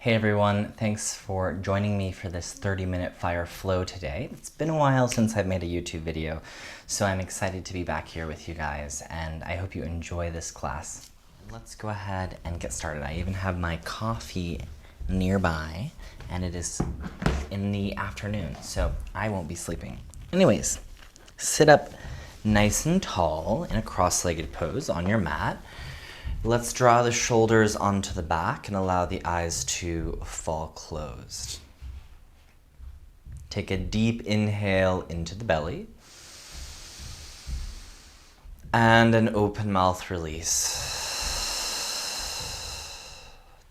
Hey everyone, thanks for joining me for this 30-minute fire flow today. It's been a while since I've made a YouTube video, so I'm excited to be back here with you guys, and I hope you enjoy this class. Let's go ahead and get started. I even have my coffee nearby, and it is in the afternoon, so I won't be sleeping. Anyways, sit up nice and tall in a cross-legged pose on your mat. Let's draw the shoulders onto the back and allow the eyes to fall closed. Take a deep inhale into the belly and an open mouth release.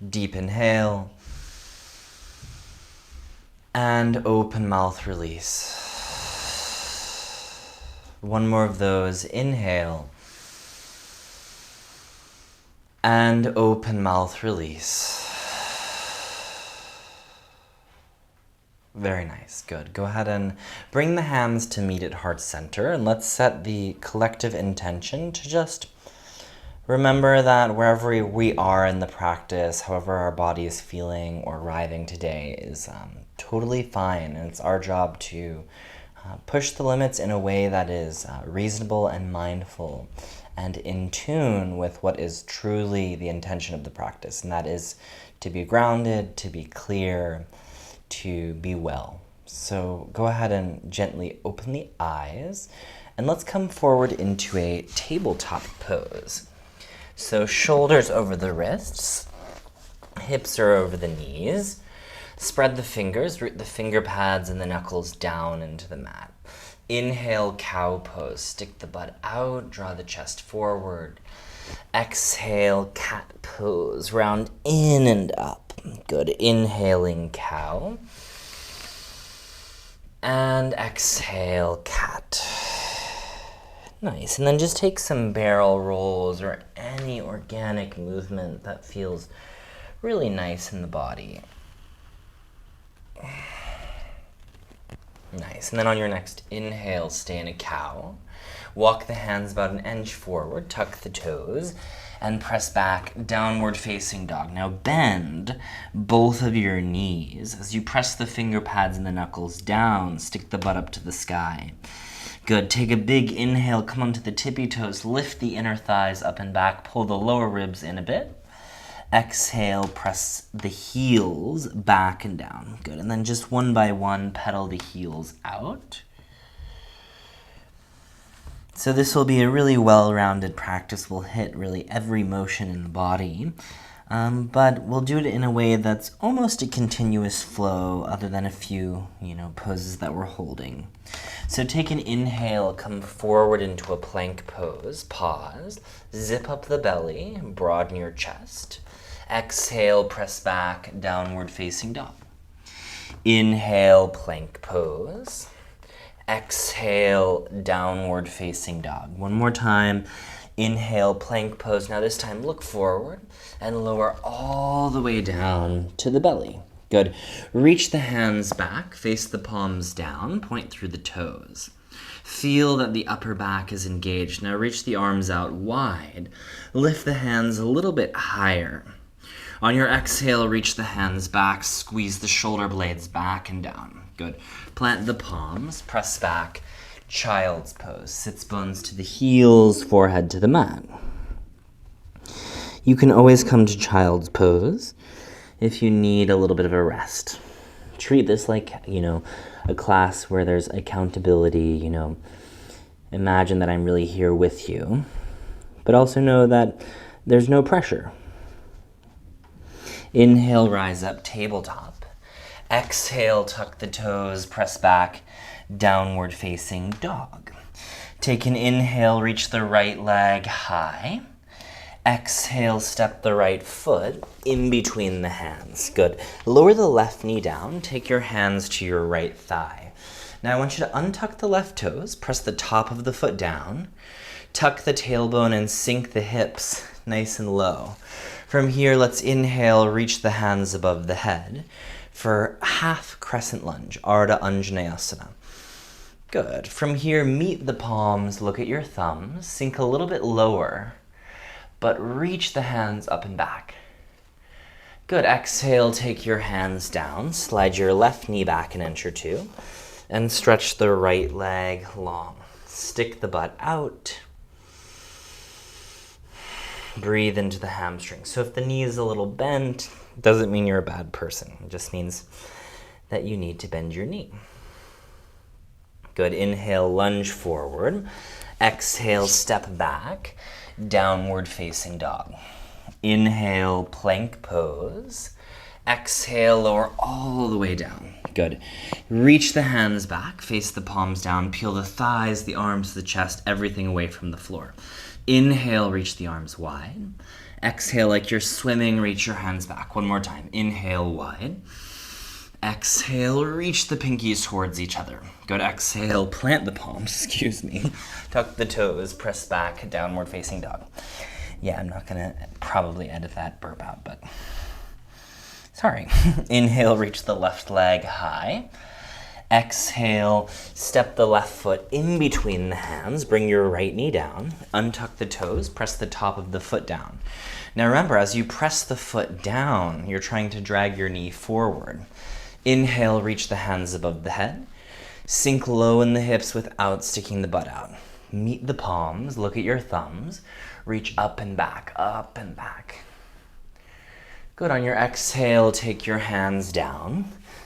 Deep inhale and open mouth release. One more of those. Inhale and open mouth release. Very nice, good. Go ahead and bring the hands to meet at heart center, and let's set the collective intention to just remember that wherever we are in the practice, however our body is feeling or writhing today is totally fine, and it's our job to push the limits in a way that is reasonable and mindful and in tune with what is truly the intention of the practice, and that is to be grounded, to be clear, to be well. So go ahead and gently open the eyes, and let's come forward into a tabletop pose. So shoulders over the wrists, hips are over the knees. Spread the fingers, root the finger pads and the knuckles down into the mat. Inhale, cow pose. Stick the butt out, draw the chest forward. Exhale, cat pose. Round in and up. Good. Inhaling, cow. And exhale, cat. Nice. And then just take some barrel rolls or any organic movement that feels really nice in the body. Nice. And then on your next inhale, stay in a cow. Walk the hands about an inch forward, tuck the toes, and press back, downward facing dog. Now bend both of your knees. As you press the finger pads and the knuckles down, stick the butt up to the sky. Good. Take a big inhale, come onto the tippy toes, lift the inner thighs up and back, pull the lower ribs in a bit. Exhale, press the heels back and down. Good. And then just one by one, pedal the heels out. So this will be a really well-rounded practice. We'll hit really every motion in the body, but we'll do it in a way that's almost a continuous flow other than a few, poses that we're holding. So take an inhale, come forward into a plank pose, pause, zip up the belly, broaden your chest. Exhale, press back, downward facing dog. Inhale, plank pose. Exhale, downward facing dog. One more time. Inhale, plank pose. Now this time look forward and lower all the way down to the belly. Good. Reach the hands back, face the palms down, point through the toes. Feel that the upper back is engaged. Now reach the arms out wide. Lift the hands a little bit higher. On your exhale, reach the hands back, squeeze the shoulder blades back and down. Good. Plant the palms, press back, child's pose. Sits bones to the heels, forehead to the mat. You can always come to child's pose if you need a little bit of a rest. Treat this like, a class where there's accountability, Imagine that I'm really here with you, but also know that there's no pressure. Inhale, rise up, tabletop. Exhale, tuck the toes, press back, downward facing dog. Take an inhale, reach the right leg high. Exhale, step the right foot in between the hands. Good. Lower the left knee down, take your hands to your right thigh. Now I want you to untuck the left toes, press the top of the foot down, tuck the tailbone and sink the hips nice and low. From here, let's inhale, reach the hands above the head for half crescent lunge, Ardha Anjaneyasana. Good. From here, meet the palms, look at your thumbs, sink a little bit lower, but reach the hands up and back. Good. Exhale, take your hands down. Slide your left knee back an inch or two. And stretch the right leg long. Stick the butt out. Breathe into the hamstring. So if the knee is a little bent, doesn't mean you're a bad person. It just means that you need to bend your knee. Good. Inhale, lunge forward. Exhale, step back. Downward facing dog. Inhale, plank pose. Exhale, lower all the way down. Good. Reach the hands back, face the palms down, peel the thighs, the arms, the chest, everything away from the floor. Inhale, reach the arms wide. Exhale, like you're swimming, reach your hands back. One more time. Inhale, wide. Exhale, reach the pinkies towards each other. Good. Exhale, plant the palms, Tuck the toes, press back, downward facing dog. Yeah, I'm not gonna probably edit that burp out, but sorry. Inhale, reach the left leg high. Exhale, step the left foot in between the hands. Bring your right knee down. Untuck the toes. Press the top of the foot down. Now remember, as you press the foot down, you're trying to drag your knee forward. Inhale, reach the hands above the head. Sink low in the hips without sticking the butt out. Meet the palms. Look at your thumbs. Reach up and back, up and back. Good. On your exhale, take your hands down.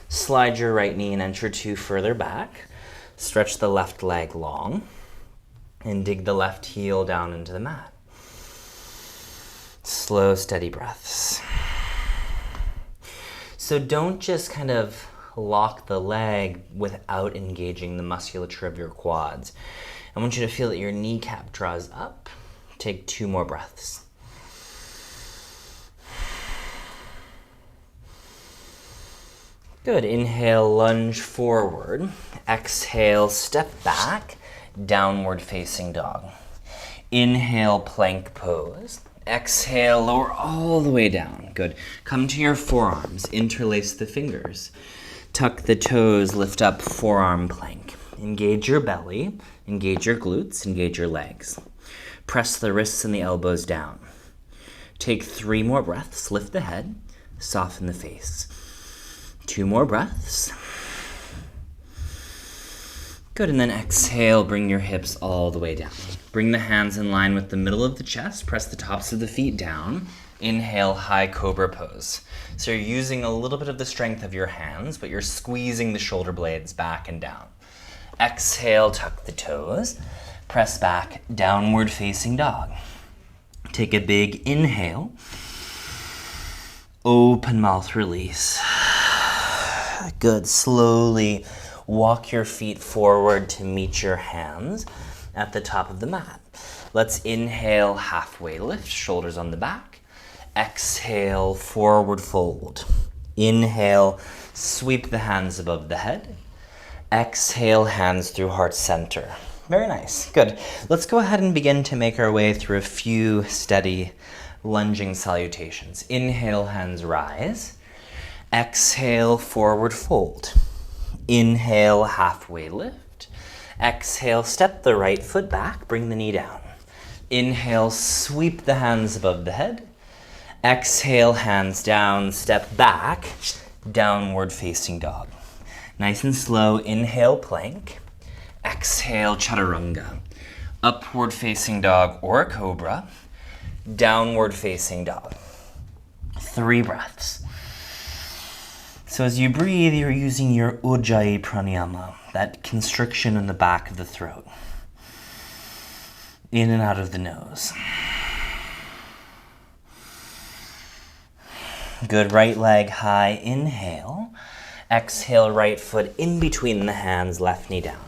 Slide your right knee an inch or two further back. Stretch the left leg long. And dig the left heel down into the mat. Slow, steady breaths. So don't just kind of lock the leg without engaging the musculature of your quads. I want you to feel that your kneecap draws up. Take 2 more breaths. Good. Inhale, lunge forward. Exhale, step back, downward facing dog. Inhale, plank pose. Exhale, lower all the way down. Good. Come to your forearms. Interlace the fingers. Tuck the toes, lift up, forearm plank. Engage your belly, engage your glutes, engage your legs. Press the wrists and the elbows down. Take 3 more breaths. Lift the head, soften the face. 2 more breaths. Good, and then exhale, bring your hips all the way down. Bring the hands in line with the middle of the chest. Press the tops of the feet down. Inhale, high cobra pose. So you're using a little bit of the strength of your hands, but you're squeezing the shoulder blades back and down. Exhale, tuck the toes. Press back, downward facing dog. Take a big inhale. Open mouth, release. Good. Slowly walk your feet forward to meet your hands at the top of the mat. Let's inhale, halfway lift, shoulders on the back. Exhale, forward fold. Inhale, sweep the hands above the head. Exhale, hands through heart center. Very nice. Good. Let's go ahead and begin to make our way through a few steady lunging salutations. Inhale, hands rise. Exhale, forward fold. Inhale, halfway lift. Exhale, step the right foot back, bring the knee down. Inhale, sweep the hands above the head. Exhale, hands down, step back, downward facing dog. Nice and slow, inhale, plank. Exhale, chaturanga. Upward facing dog or cobra. Downward facing dog. 3 breaths. So as you breathe, you're using your Ujjayi pranayama, that constriction in the back of the throat. In and out of the nose. Good. Right leg high, inhale. Exhale, right foot in between the hands, left knee down.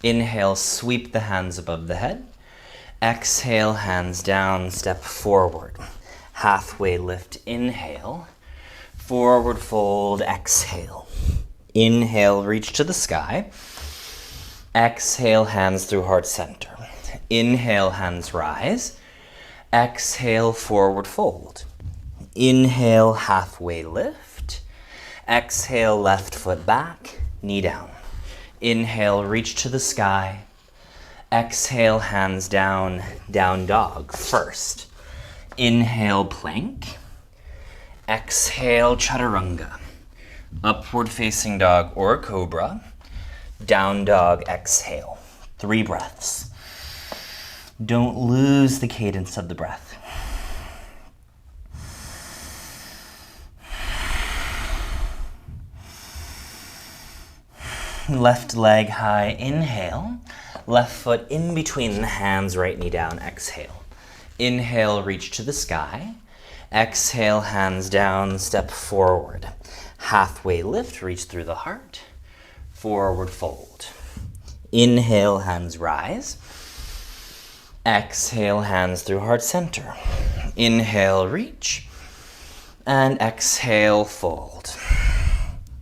Inhale, sweep the hands above the head. Exhale, hands down, step forward. Halfway lift, inhale. Forward fold, exhale. Inhale, reach to the sky. Exhale, hands through heart center. Inhale, hands rise. Exhale, forward fold. Inhale, halfway lift. Exhale, left foot back, knee down. Inhale, reach to the sky. Exhale, hands down, down dog first. Inhale, plank. Exhale, chaturanga. Upward facing dog or cobra. Down dog, exhale. 3 breaths. Don't lose the cadence of the breath. Left leg high, inhale. Left foot in between the hands, right knee down, exhale. Inhale, reach to the sky. Exhale, hands down, step forward. Halfway lift, reach through the heart. Forward fold. Inhale, hands rise. Exhale, hands through heart center. Inhale, reach. And exhale, fold.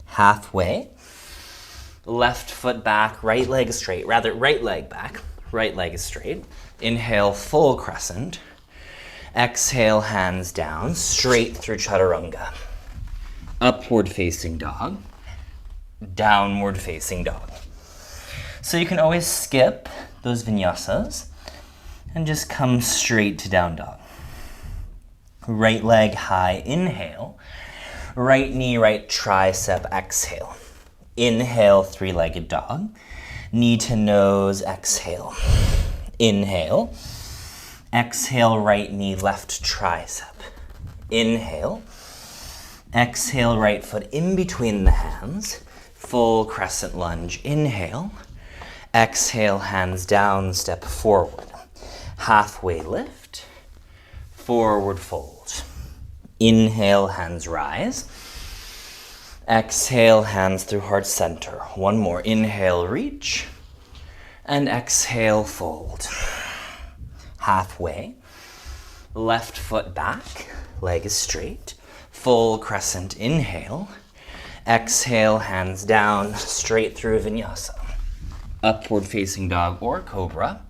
Halfway. Left foot back, right leg straight. Rather, right leg back, right leg is straight. Inhale, full crescent. Exhale, hands down, straight through chaturanga. Upward facing dog. Downward facing dog. So you can always skip those vinyasas and just come straight to down dog. Right leg high, inhale. Right knee, right tricep, exhale. Inhale, 3-legged dog. Knee to nose, exhale. Inhale. Exhale, right knee, left tricep. Inhale. Exhale, right foot in between the hands. Full crescent lunge. Inhale. Exhale, hands down, step forward. Halfway lift. Forward fold. Inhale, hands rise. Exhale, hands through heart center. One more. Inhale, reach. And exhale, fold. Halfway. Left foot back. Leg is straight. Full crescent. Inhale. Exhale, hands down, straight through vinyasa. Upward facing dog or cobra.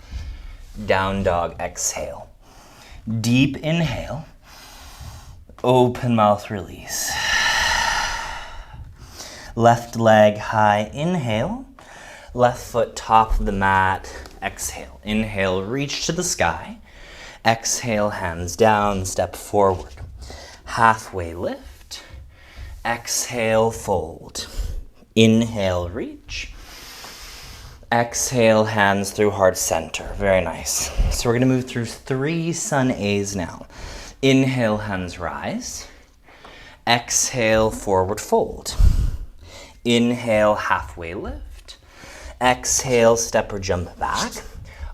Down dog, exhale. Deep inhale. Open mouth, release. Left leg high, inhale. Left foot top of the mat, exhale. Inhale, reach to the sky. Exhale, hands down, step forward. Halfway lift. Exhale, fold. Inhale, reach. Exhale, hands through heart center. Very nice. So we're going to move through 3 sun A's now. Inhale, hands rise. Exhale, forward fold. Inhale, halfway lift. Exhale, step or jump back.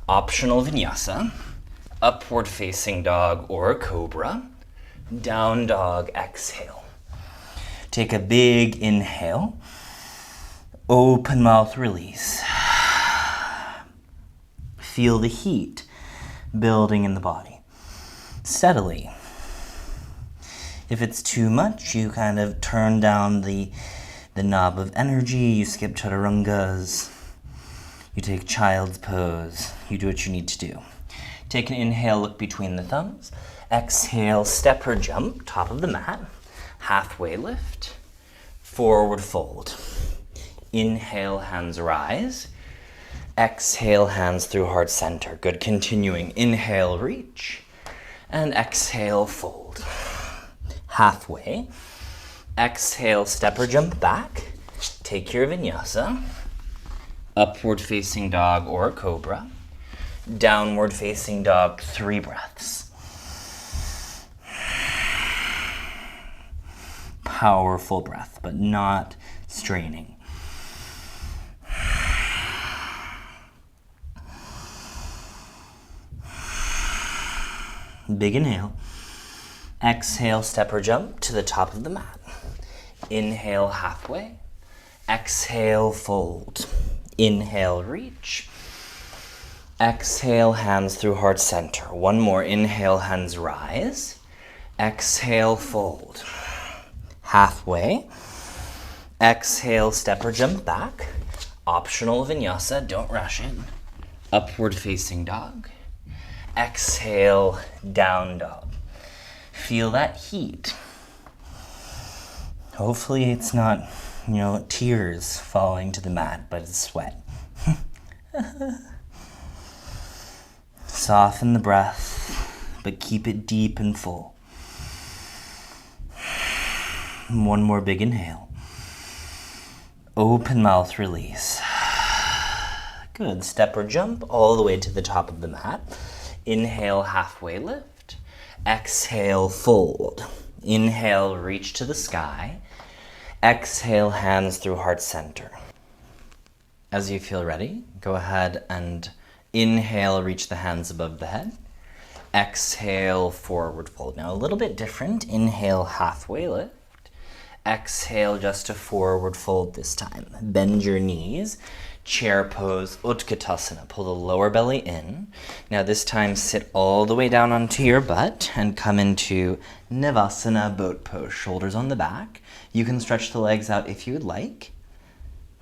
Optional vinyasa. Upward facing dog or cobra. Down dog, exhale. Take a big inhale. Open mouth, release. Feel the heat building in the body. Steadily. If it's too much, you kind of turn down the knob of energy, you skip chaturangas, you take child's pose, you do what you need to do. Take an inhale, look between the thumbs. Exhale, step or jump, top of the mat. Halfway lift, forward fold. Inhale, hands rise. Exhale, hands through heart center. Good, continuing. Inhale, reach. And exhale, fold. Halfway. Exhale, step or jump back. Take your vinyasa. Upward facing dog or cobra. Downward facing dog, 3 breaths. Powerful breath, but not straining. Big inhale. Exhale, step or jump to the top of the mat. Inhale, halfway. Exhale, fold. Inhale, reach. Exhale, hands through heart center. One more. Inhale, hands rise. Exhale, fold. Halfway. Exhale, step or jump back. Optional vinyasa, don't rush it. Upward facing dog. Exhale, down dog. Feel that heat. Hopefully it's not, tears falling to the mat, but it's sweat. Soften the breath, but keep it deep and full. One more big inhale. Open mouth, release. Good. Step or jump all the way to the top of the mat. Inhale, halfway lift. Exhale, fold. Inhale, reach to the sky. Exhale, hands through heart center. As you feel ready, go ahead and inhale, reach the hands above the head. Exhale, forward fold. Now a little bit different. Inhale, halfway lift. Exhale, just a forward fold this time. Bend your knees. Chair pose, Utkatasana. Pull the lower belly in. Now this time sit all the way down onto your butt and come into Navasana, boat pose. Shoulders on the back. You can stretch the legs out if you would like.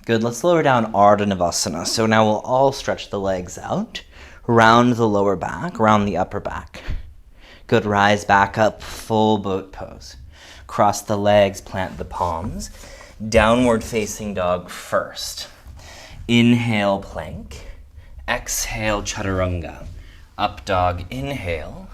Good, let's lower down Ardha Navasana. So now we'll all stretch the legs out. Round the lower back, round the upper back. Good, rise back up, full boat pose. Cross the legs, plant the palms. Downward facing dog first. Inhale, plank. Exhale, chaturanga. Up dog, inhale.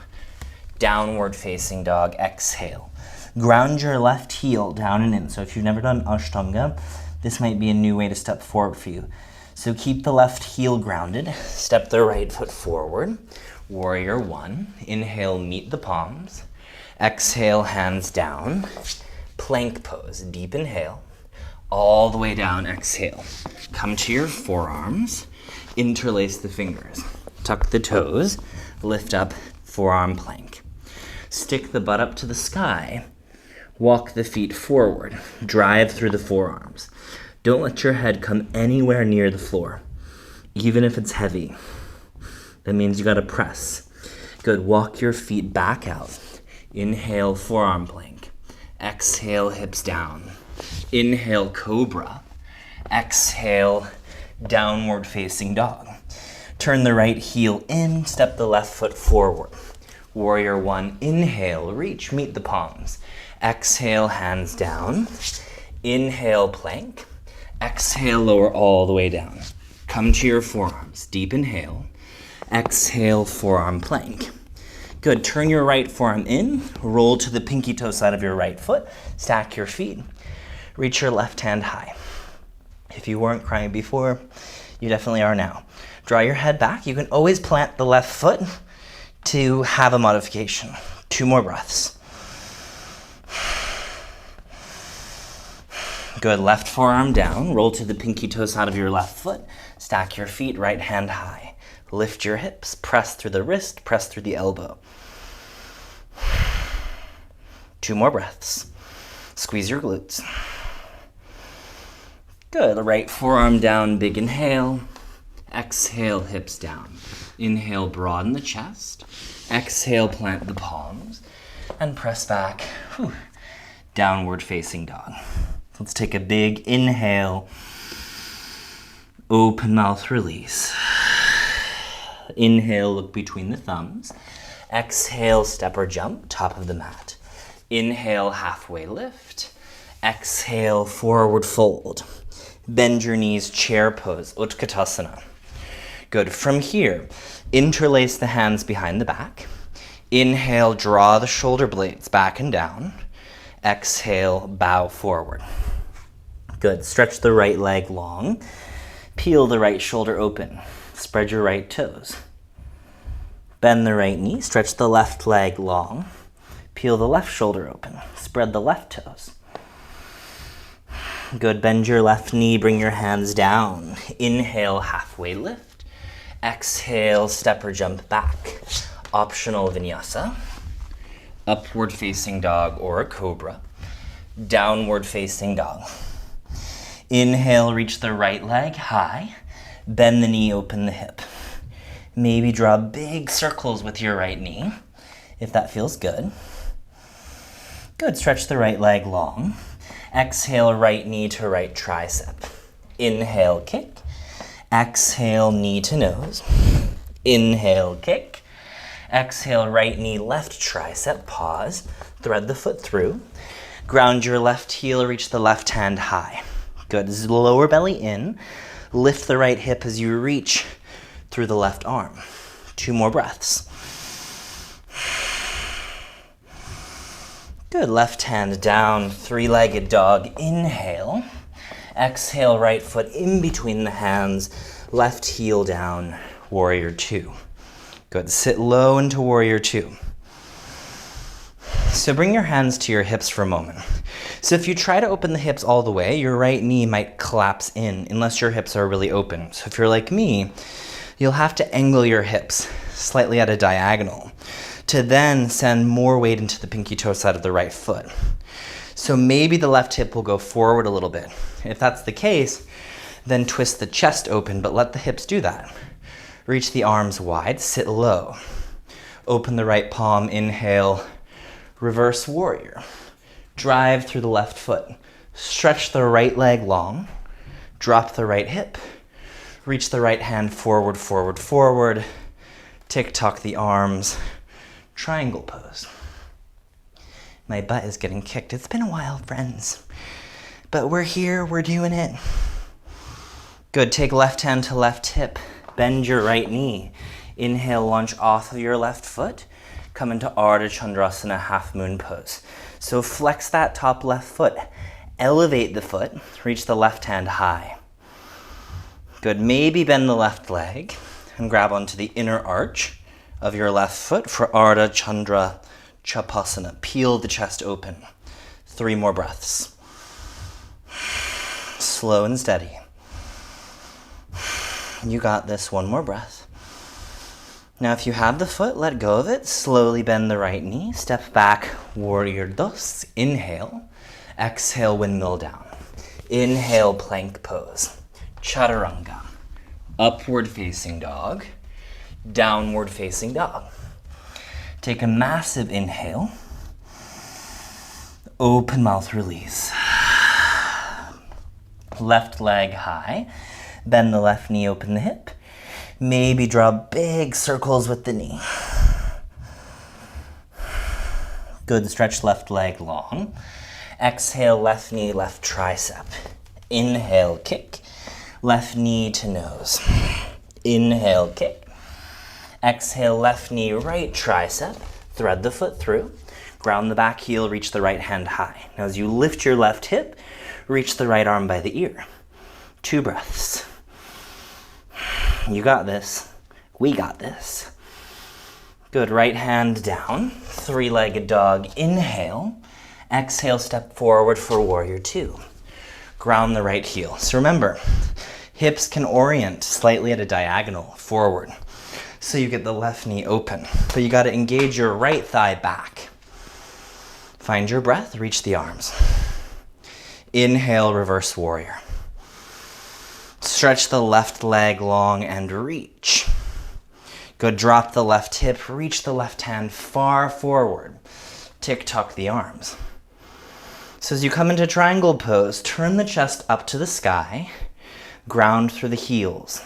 Downward facing dog, exhale. Ground your left heel down and in. So if you've never done Ashtanga, this might be a new way to step forward for you. So keep the left heel grounded. Step the right foot forward. Warrior one. Inhale, meet the palms. Exhale, hands down. Plank pose. Deep inhale. All the way down, exhale. Come to your forearms. Interlace the fingers. Tuck the toes. Lift up, forearm plank. Stick the butt up to the sky. Walk the feet forward. Drive through the forearms. Don't let your head come anywhere near the floor, even if it's heavy. That means you gotta press. Good, walk your feet back out. Inhale, forearm plank. Exhale, hips down. Inhale, cobra. Exhale, downward facing dog. Turn the right heel in, step the left foot forward. Warrior one, inhale, reach, meet the palms. Exhale, hands down. Inhale, plank. Exhale, lower all the way down. Come to your forearms. Deep inhale. Exhale, forearm plank. Good. Turn your right forearm in. Roll to the pinky toe side of your right foot. Stack your feet. Reach your left hand high. If you weren't crying before, you definitely are now. Draw your head back. You can always plant the left foot to have a modification. 2 more breaths. Good, left forearm down, roll to the pinky toe side of your left foot, stack your feet, right hand high. Lift your hips, press through the wrist, press through the elbow. 2 more breaths. Squeeze your glutes. Good, right forearm down, big inhale. Exhale, hips down. Inhale, broaden the chest. Exhale, plant the palms. And press back, downward facing dog. Let's take a big inhale. Open mouth, release. Inhale, look between the thumbs. Exhale, step or jump, top of the mat. Inhale, halfway lift. Exhale, forward fold. Bend your knees, chair pose, Utkatasana. Good. From here, interlace the hands behind the back. Inhale, draw the shoulder blades back and down. Exhale, bow forward. Good. Stretch the right leg long. Peel the right shoulder open. Spread your right toes. Bend the right knee. Stretch the left leg long. Peel the left shoulder open. Spread the left toes. Good. Bend your left knee. Bring your hands down. Inhale, halfway lift. Exhale, step or jump back. Optional vinyasa. Upward facing dog or a cobra. Downward facing dog. Inhale, reach the right leg high. Bend the knee, open the hip. Maybe draw big circles with your right knee, if that feels good. Good, stretch the right leg long. Exhale, right knee to right tricep. Inhale, kick. Exhale, knee to nose. Inhale, kick. Exhale, right knee, left tricep, pause. Thread the foot through. Ground your left heel, reach the left hand high. Good, lower belly in. Lift the right hip as you reach through the left arm. 2 more breaths. Good, left hand down, three-legged dog, inhale. Exhale, right foot in between the hands, left heel down, warrior two. Good, sit low into warrior two. So bring your hands to your hips for a moment. So if you try to open the hips all the way, your right knee might collapse in unless your hips are really open. So if you're like me, you'll have to angle your hips slightly at a diagonal to then send more weight into the pinky toe side of the right foot. So maybe the left hip will go forward a little bit. If that's the case, then twist the chest open, but let the hips do that. Reach the arms wide, sit low. Open the right palm, inhale, reverse warrior. Drive through the left foot. Stretch the right leg long. Drop the right hip. Reach the right hand forward, forward, forward. Tick-tock the arms. Triangle pose. My butt is getting kicked. It's been a while, friends. But we're here, we're doing it. Good, take left hand to left hip. Bend your right knee. Inhale, launch off of your left foot. Come into Ardha Chandrasana, half moon pose. So flex that top left foot. Elevate the foot. Reach the left hand high. Good, maybe bend the left leg and grab onto the inner arch of your left foot for Ardha Chandra Chapasana. Peel the chest open. 3 more breaths. Slow and steady. You got this. 1 more breath. Now if you have the foot, let go of it. Slowly bend the right knee. Step back, warrior dos. Inhale. Exhale, windmill down. Inhale, plank pose. Chaturanga. Upward facing dog. Downward facing dog. Take a massive inhale. Open mouth release. Left leg high. Bend the left knee, open the hip. Maybe draw big circles with the knee. Good, stretch left leg long. Exhale, left knee, left tricep. Inhale, kick. Left knee to nose. Inhale, kick. Exhale, left knee, right tricep. Thread the foot through. Ground the back heel, reach the right hand high. Now as you lift your left hip, reach the right arm by the ear. 2 breaths. You got this. We got this. Good, right hand down. 3-legged dog, inhale. Exhale, step forward for warrior 2. Ground the right heel. So remember, hips can orient slightly at a diagonal forward. So you get the left knee open, but you gotta engage your right thigh back. Find your breath, reach the arms. Inhale, reverse warrior. Stretch the left leg long and reach. Good, drop the left hip, reach the left hand far forward. Tick-tock the arms. So as you come into triangle pose, turn the chest up to the sky, ground through the heels.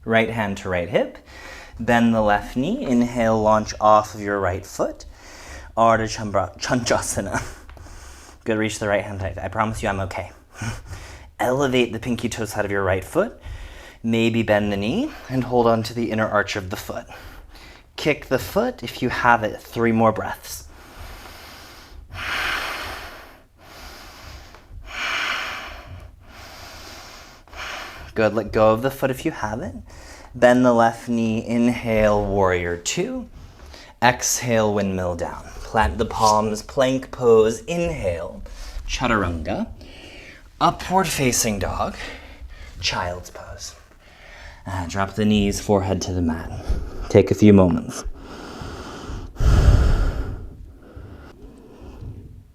Right hand to right hip, bend the left knee, inhale, launch off of your right foot. Ardha Chandrasana. Good, reach the right hand tight. I promise you I'm okay. Elevate the pinky toe side of your right foot. Maybe bend the knee and hold on to the inner arch of the foot. Kick the foot if you have it. 3 more breaths. Good, let go of the foot if you have it. Bend the left knee, inhale, warrior 2. Exhale, windmill down. Plant the palms, plank pose, inhale, chaturanga. Upward facing dog, child's pose. Drop the knees, forehead to the mat. Take a few moments.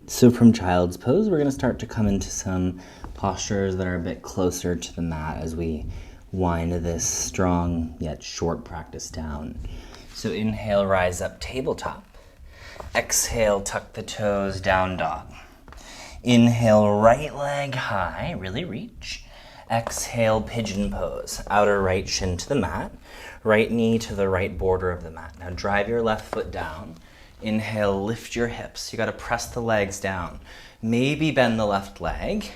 So from child's pose, we're gonna start to come into some postures that are a bit closer to the mat as we wind this strong yet short practice down. So inhale, rise up, tabletop. Exhale, tuck the toes, down dog. Inhale, right leg high, really reach. Exhale, pigeon pose. Outer right shin to the mat. Right knee to the right border of the mat. Now drive your left foot down. Inhale, lift your hips. You gotta press the legs down. Maybe bend the left leg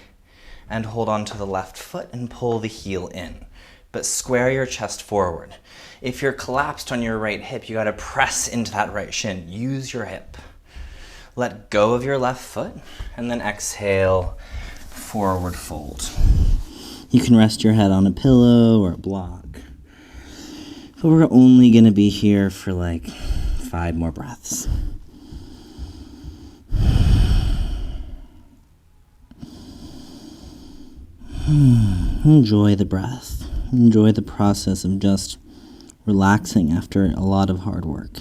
and hold on to the left foot and pull the heel in. but square your chest forward. If you're collapsed on your right hip, you gotta press into that right shin. Use your hip. Let go of your left foot, and then exhale, forward fold. You can rest your head on a pillow or a block. But we're only gonna be here for like 5 more breaths. Enjoy the breath. Enjoy the process of just relaxing after a lot of hard work.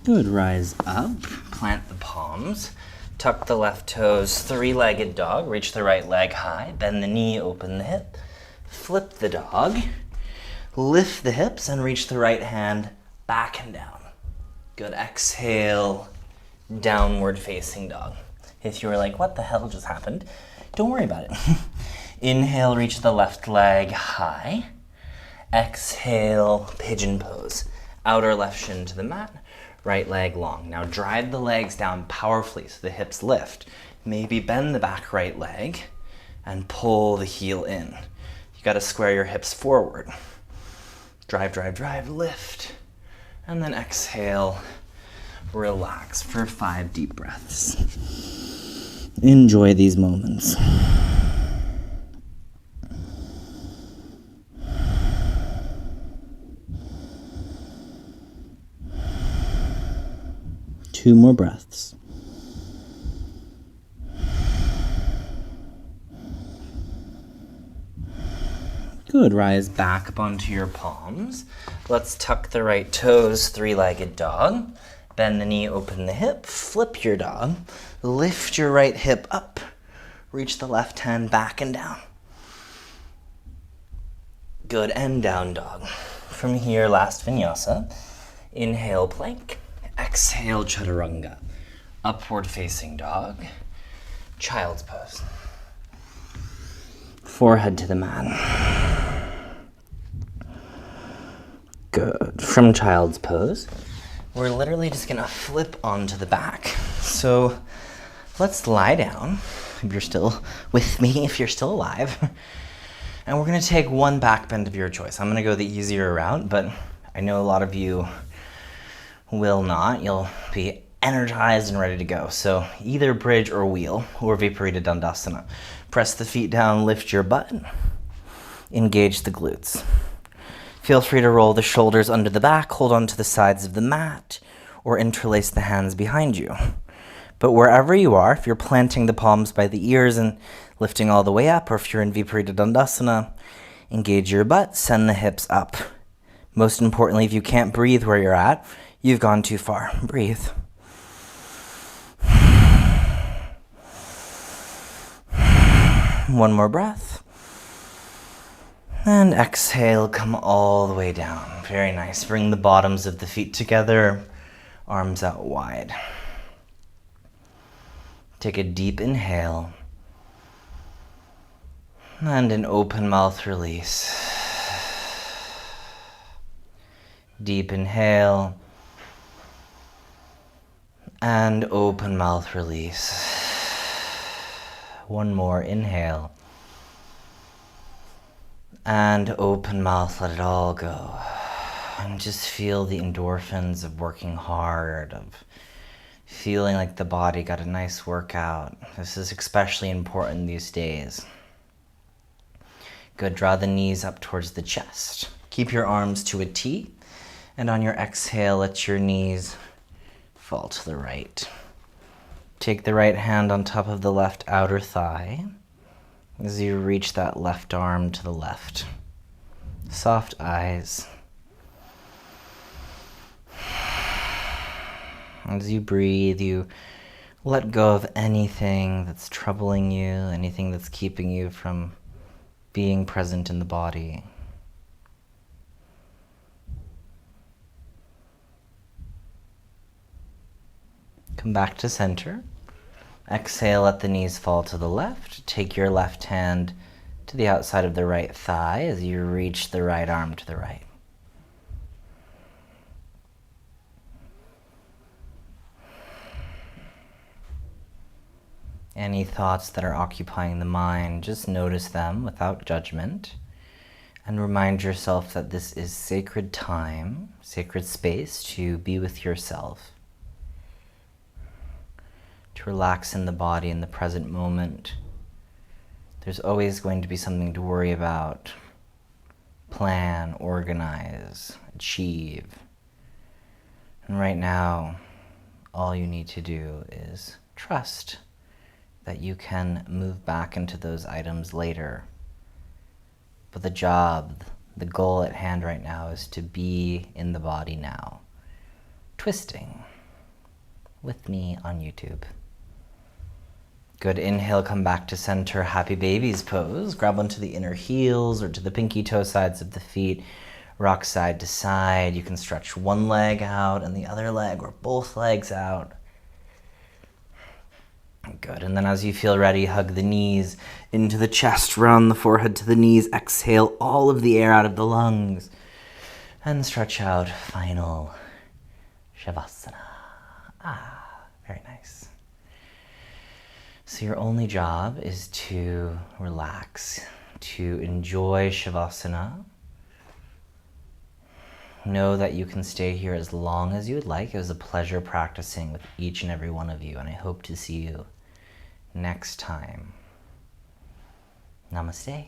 Good, rise up, plant the palms, tuck the left toes, 3-legged dog, reach the right leg high, bend the knee, open the hip, flip the dog, lift the hips and reach the right hand back and down. Good, exhale, downward facing dog. If you were like, what the hell just happened? Don't worry about it. Inhale, reach the left leg high. Exhale, pigeon pose. Outer left shin to the mat. Right leg long. Now drive the legs down powerfully so the hips lift. Maybe bend the back right leg and pull the heel in. You gotta square your hips forward. Drive, drive, drive, lift. And then exhale, relax for 5 deep breaths. Enjoy these moments. Two more breaths. Good, rise back up onto your palms. Let's tuck the right toes, 3-legged dog. Bend the knee, open the hip, flip your dog. Lift your right hip up. Reach the left hand back and down. Good, and down dog. From here, last vinyasa. Inhale, plank. Exhale, chaturanga. Upward facing dog. Child's pose. Forehead to the mat. Good. From child's pose, we're literally just gonna flip onto the back. So let's lie down, if you're still with me, if you're still alive. And we're gonna take one back bend of your choice. I'm gonna go the easier route, but I know a lot of you will not. You'll be energized and ready to go. So either bridge or wheel or Viparita Dandasana. Press the feet down, lift your butt, engage the glutes. Feel free to roll the shoulders under the back, hold on to the sides of the mat, or interlace the hands behind you. But wherever you are, if you're planting the palms by the ears and lifting all the way up, or if you're in Viparita Dandasana, engage your butt, send the hips up. Most importantly, if you can't breathe where you're at, you've gone too far. Breathe. One more breath. And exhale, come all the way down. Very nice. Bring the bottoms of the feet together, arms out wide. Take a deep inhale. And an open mouth release. Deep inhale. And open mouth release. One more inhale. And open mouth, let it all go. And just feel the endorphins of working hard, of feeling like the body got a nice workout. This is especially important these days. Good, draw the knees up towards the chest. Keep your arms to a T. And on your exhale, let your knees fall to the right. Take the right hand on top of the left outer thigh as you reach that left arm to the left. Soft eyes. As you breathe, you let go of anything that's troubling you, anything that's keeping you from being present in the body. Come back to center. Exhale, let the knees fall to the left. Take your left hand to the outside of the right thigh as you reach the right arm to the right. Any thoughts that are occupying the mind, just notice them without judgment. And remind yourself that this is sacred time, sacred space to be with yourself, to relax in the body in the present moment. There's always going to be something to worry about, plan, organize, achieve. And right now, all you need to do is trust that you can move back into those items later. But the goal at hand right now is to be in the body now, twisting with me on YouTube. Good, inhale, come back to center, happy baby's pose. Grab onto the inner heels or to the pinky toe sides of the feet. Rock side to side. You can stretch one leg out and the other leg or both legs out. Good, and then as you feel ready, hug the knees into the chest, round the forehead to the knees. Exhale all of the air out of the lungs. And stretch out, final Shavasana. Very nice. So your only job is to relax, to enjoy Shavasana. Know that you can stay here as long as you would like. It was a pleasure practicing with each and every one of you, and I hope to see you next time. Namaste.